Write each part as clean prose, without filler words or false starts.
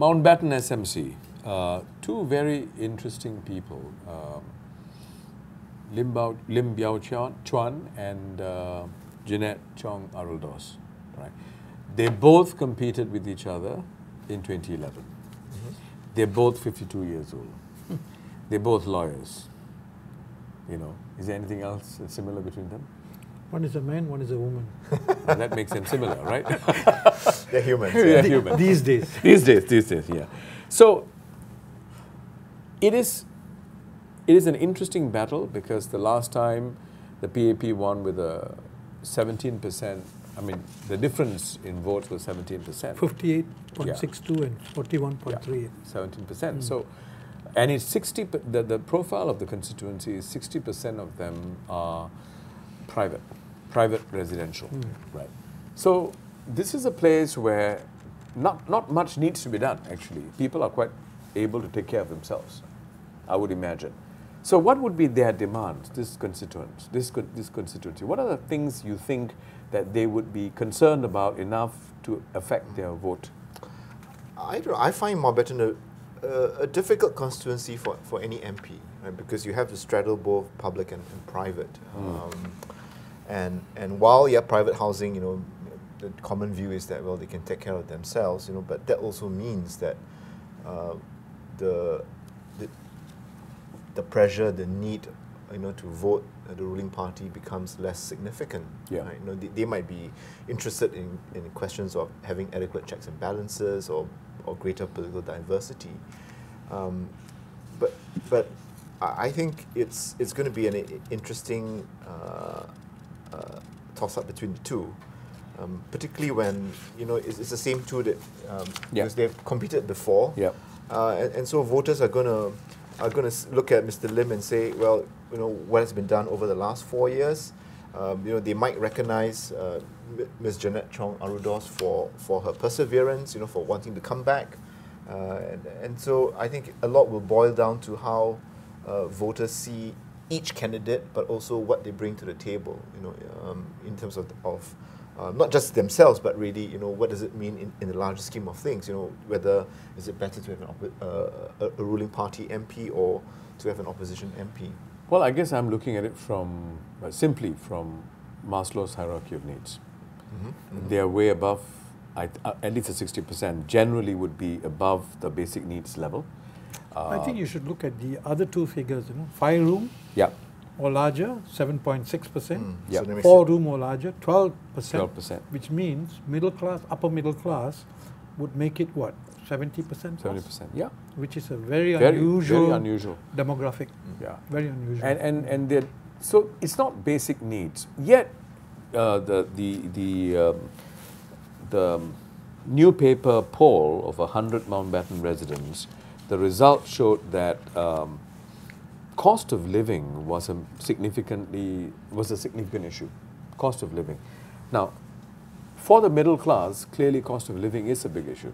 Mountbatten SMC, two very interesting people, Lim Biao Chuan and Jeanette Chong Aruldos. Right? They both competed with each other in 2011. Mm-hmm. They're both 52 years old. They're both lawyers. You know, is there anything else similar between them? One is a man, one is a woman. That makes them similar, right? They're humans. They're human. These days. These days, yeah. So, it is an interesting battle because the last time the PAP won with a 17%, I mean, the difference in votes was 17%. 58.62 and 41.38. 17%. So, and it's 60, the profile of the constituency is 60% of them are private residential, right? So this is a place where not much needs to be done, actually. People are quite able to take care of themselves, I would imagine. So what would be their demands, this constituency? What are the things you think that they would be concerned about enough to affect their vote? I find Mountbatten a difficult constituency for any MP, right? Because you have to straddle both public and private. And while private housing, you know, the common view is that, well, they can take care of themselves, you know, but that also means that the pressure, the need, you know, to vote the ruling party becomes less significant. Yeah. Right? You know, they might be interested in questions of having adequate checks and balances or greater political diversity, but I think it's going to be an interesting toss-up between the two, particularly when, you know, it's the same two that because they've competed before, and so voters are going to look at Mr. Lim and say, well, you know, what has been done over the last 4 years. You know, they might recognize Ms. Jeanette Chong Aruldos for her perseverance, you know, for wanting to come back, and so I think a lot will boil down to how voters see each candidate, but also what they bring to the table, you know, in terms of not just themselves, but really, you know, what does it mean in the larger scheme of things? You know, whether is it better to have a ruling party MP or to have an opposition MP? Well, I guess I'm looking at it from simply from Maslow's hierarchy of needs. They are way above, at least a 60%. Generally, would be above the basic needs level. I think you should look at the other two figures. You know, 5-room or larger, 7.6%. So 4-room or larger, 12%. 12%. Which means middle class, upper middle class, would make it what, 70%? 70%. Yeah. Which is a very unusual demographic. Yeah. Very unusual. And so it's not basic needs. Yet the new paper poll of 100 Mountbatten residents, the result showed that cost of living was a significant issue. Cost of living. Now, for the middle class, clearly cost of living is a big issue.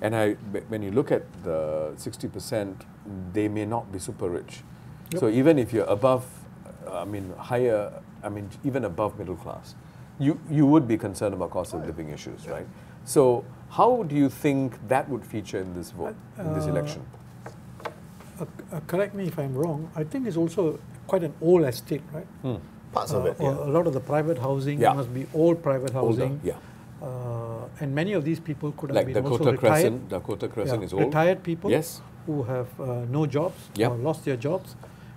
And when you look at the 60%, they may not be super rich. Yep. So even if you're above, higher, even above middle class, you would be concerned about cost of living issues, right? So how do you think that would feature in this vote, in this election? Correct me if I'm wrong. I think it's also quite an old estate, right? Parts of it, A lot of the private housing must be old private housing. Older, and many of these people could like have been Dakota also retired. Dakota Crescent is old. Retired people yes. who have no jobs or lost their jobs.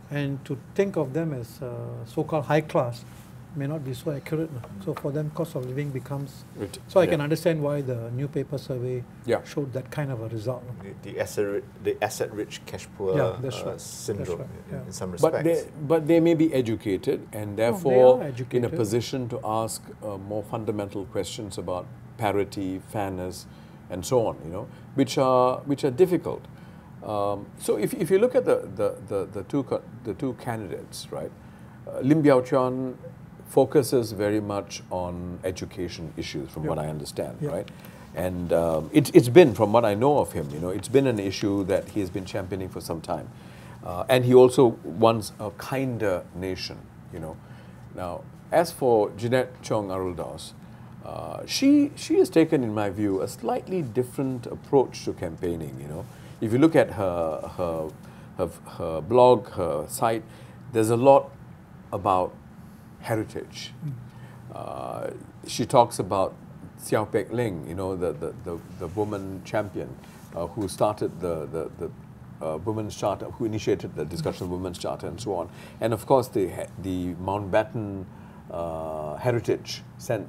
And to think of them as so-called high class may not be so accurate. So for them, cost of living becomes... So I can understand why the new paper survey showed that kind of a result. The asset-rich, cash-poor syndrome in some respects. But they may be educated and therefore in a position to ask more fundamental questions about parity, fairness, and so on, you know, which are difficult. So if you look at the two candidates, right, Lim Biao Chuan focuses very much on education issues, from what I understand, right? And it's been, from what I know of him, you know, it's been an issue that he has been championing for some time. And he also wants a kinder nation, you know. Now, as for Jeanette Chong Aruldos, She has taken, in my view, a slightly different approach to campaigning. You know, if you look at her blog, her site, there's a lot about heritage. She talks about Xiao Pek Ling, you know, the woman champion who started the Women's Charter, who initiated the discussion of Women's Charter and so on. And of course the Mountbatten heritage,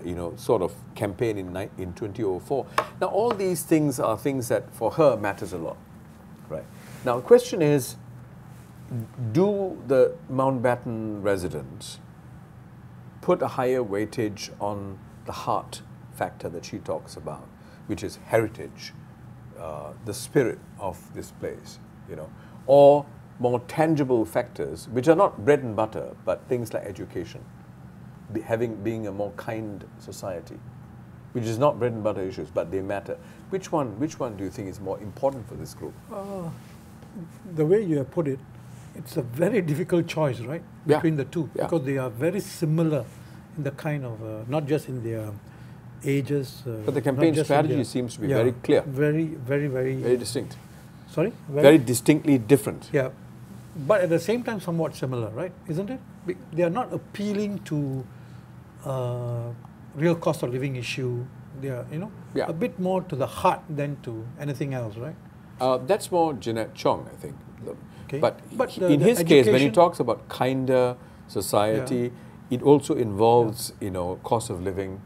you know, sort of campaign in 2004. Now all these things are things that for her matters a lot, right? Now the question is, do the Mountbatten residents put a higher weightage on the heart factor that she talks about, which is heritage, the spirit of this place, you know, or more tangible factors, which are not bread and butter, but things like education, being a more kind society, which is not bread and butter issues, but they matter. Which one do you think is more important for this group? The way you have put it, it's a very difficult choice, right, between the two, because they are very similar in the kind of, not just in their ages. But the campaign strategy seems to be very clear. Very distinct. Sorry? Very distinctly different. Yeah. But at the same time, somewhat similar, right? Isn't it? They are not appealing to real cost of living issue. They are, you know, a bit more to the heart than to anything else, right? That's more Jeanette Chong, I think. Okay. But in his case, when he talks about kinder society, it also involves, you know, cost of living,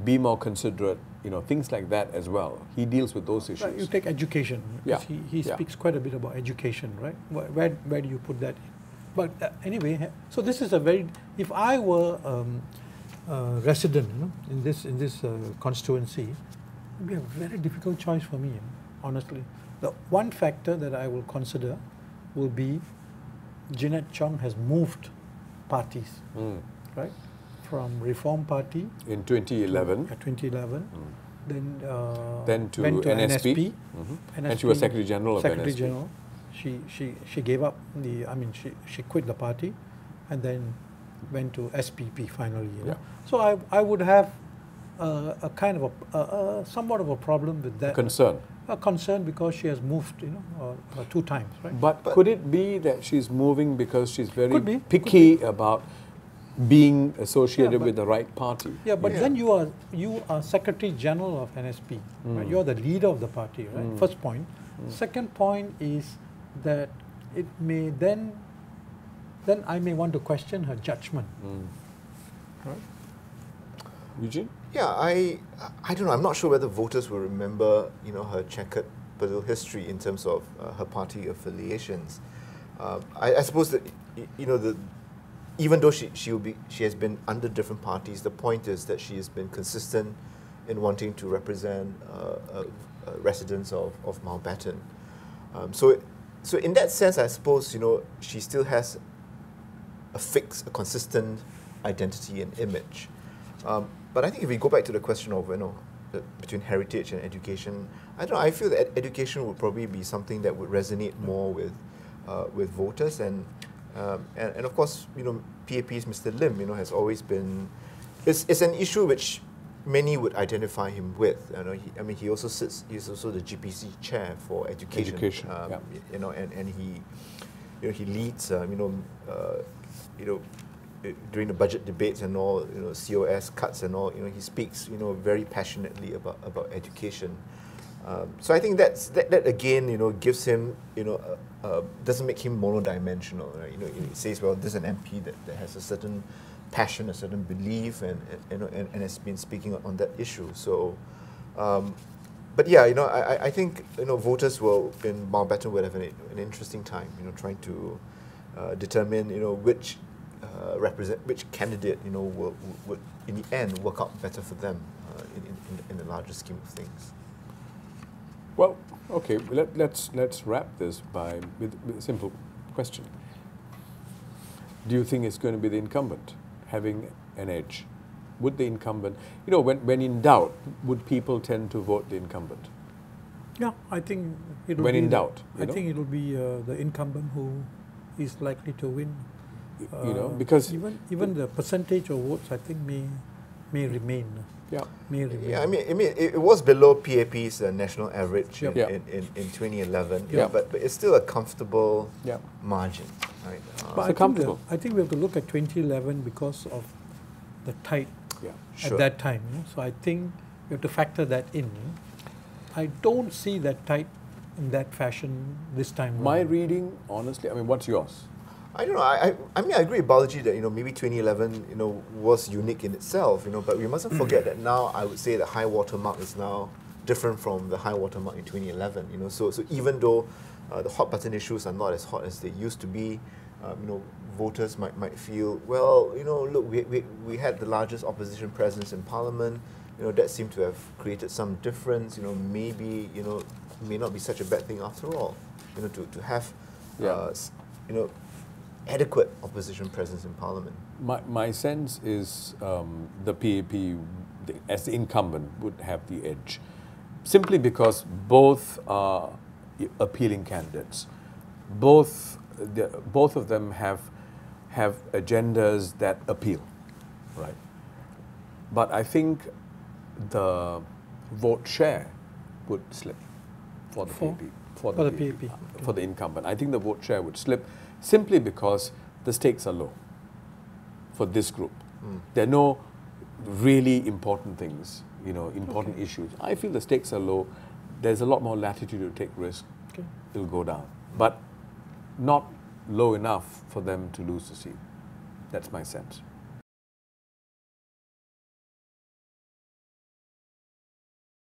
be more considerate, you know, things like that as well. He deals with those issues. Right, you take education. He speaks quite a bit about education, right? Where do you put that in? But anyway, so this is a very, if I were a resident, you know, in this constituency, it would be a very difficult choice for me, you know, honestly. The one factor that I will consider will be Jeanette Chong has moved parties, right? From Reform Party in 2011. Then to went to NSP. NSP. And she was Secretary General of Secretary NSP. General. She gave up she quit the party, and then went to SPP finally. You know? So I would have a kind of a somewhat of a problem with that. A concern because she has moved, you know, 2 times, right? But could it be that she's moving because she's very picky about being associated with the right party? Yeah, but then you are Secretary General of NSP. Right? You're the leader of the party, right? First point. Second point is that it may then I may want to question her judgment. Right? Eugene? Yeah, I don't know. I'm not sure whether voters will remember, you know, her checkered political history in terms of her party affiliations. I suppose that, you know, even though she has been under different parties, the point is that she has been consistent in wanting to represent residents of Mountbatten. So in that sense, I suppose, you know, she still has a consistent identity and image. But I think if we go back to the question of, you know, between heritage and education, I don't know. I feel that education would probably be something that would resonate more with voters, and of course, you know, PAP's Mr. Lim, you know, has always been. It's an issue which many would identify him with. You know, he's also the GPC chair for education. You know, and he leads. During the budget debates and all, you know, COS cuts and all, you know, he speaks, you know, very passionately about education. So I think that again, you know, gives him, you know, doesn't make him monodimensional. Right? You know, he says, well, this is an MP that has a certain passion, a certain belief, and has been speaking on that issue. So, but yeah, you know, I think, you know, voters in Mountbatten will have an interesting time, you know, trying to determine, you know, which candidate, you know, would in the end work out better for them in the larger scheme of things. Well, okay, let's wrap this with a simple question. Do you think it's going to be the incumbent having an edge? Would the incumbent, you know, when in doubt, would people tend to vote the incumbent? Yeah, I think it will when in doubt. I think it will be the incumbent who is likely to win. You know, because even the percentage of votes, I think, may remain. Yeah. May remain. Yeah, I mean, it was below PAP's national average Yep. in 2011, Yep. but it's still a comfortable Yep. margin, right? But comfortable. I think we have to look at 2011 because of the tide Sure. at that time. So I think we have to factor that in. I don't see that tide in that fashion this time. My around. reading, honestly, I mean, what's yours? I don't know. I mean, I agree with Balji that maybe 2011 was unique in itself, but we mustn't forget that now I would say the high water mark is now different from the high water mark in 2011. So even though the hot button issues are not as hot as they used to be, voters might feel, well, look, we had the largest opposition presence in Parliament. That seemed to have created some difference. Maybe it may not be such a bad thing after all. To have adequate opposition presence in Parliament. My sense is the PAP, as the incumbent, would have the edge, simply because both are appealing candidates. Both of them have agendas that appeal, right? But I think the vote share would slip for the PAP. For the PAP. For the incumbent. I think the vote share would slip simply because the stakes are low for this group. There are no really important things, important issues. I feel the stakes are low. There's a lot more latitude to take risk. It'll go down. But not low enough for them to lose the seat. That's my sense.